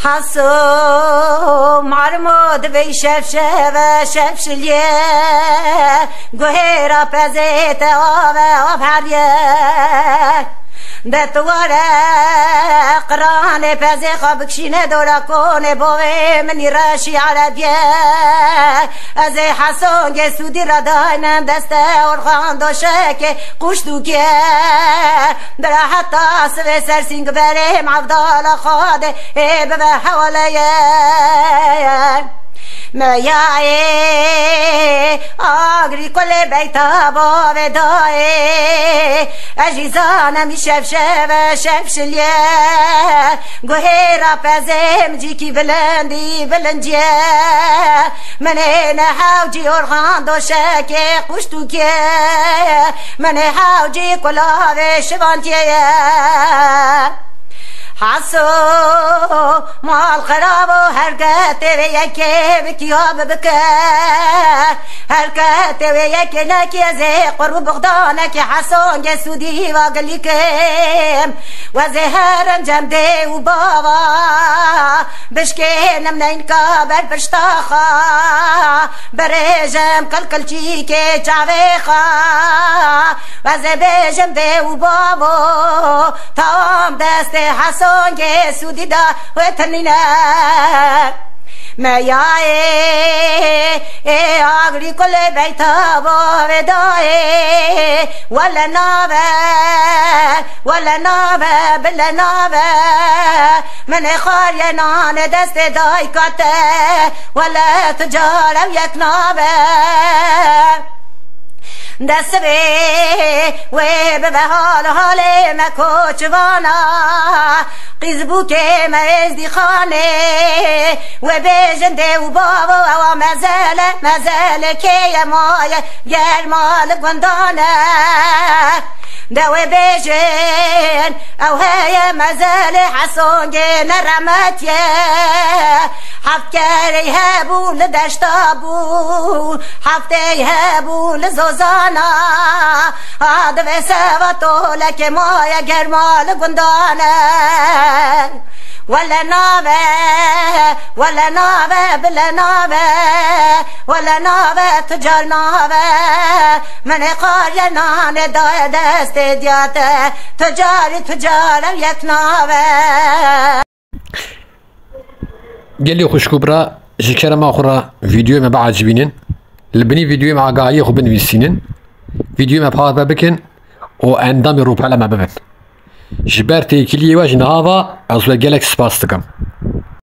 حسو مرمود بی شف شلیه گوهرا پزیت آب هریه دتواره قرآن پزی خواب کشینه دورا کنه باوی منی راشی عربیه از حسون که سودی را داینم دسته ارخان دوشه که قشتو که در حتی سوی سرسینگ بریم عبدال خواده به حواله میای آگری کل بیتا با ودای اجیزانم شف شلیه گوهرا پزم جی کی بلندیه منه نحاوجی ارخان دوشه که قشتو که منه حاوجی کلاوه شوانتیه حسو مال خراب و حرکت و یکی بکیاب بکه حرکت و یکی نکی از قرب بغدانه که حسون جسودی و قلی کم و زهرم جمده و بابا بشکنم نین کابر پشتاخا برجم کل چی که چاویخا و زبجم ده و بابا تام دست حسون که سودی دا و تنینه میای آگری کل بیتا با ودای ولا نابه بلا نابه من خاری نان دست دای کته ولا تجارم یک نابه دست و به حال مکوچوانا قیزبو که مرزدی خانه و بجنده و بابا و مزل که مای گرمال گندانه دو بجن او هی مزل حسون گن رمتیه حفکری هبول دشتابو حفته هبول زوزانا آدو سواتو لک مای گرمال گندانه ولا نابه بلا نابه ولا نابه تجار نابه من قاري نان دای دست دیاته تجارم یک نابه قال خوش كبرى جكرا ما اخرى فيديو ما بعجبينن لبني فيديو مع قاعيه خو بنويسينن فيديو ما بحاضر بكن واندامي روب على ما ببن جبرتي كلي واجن هذا ازو جالكس باستكم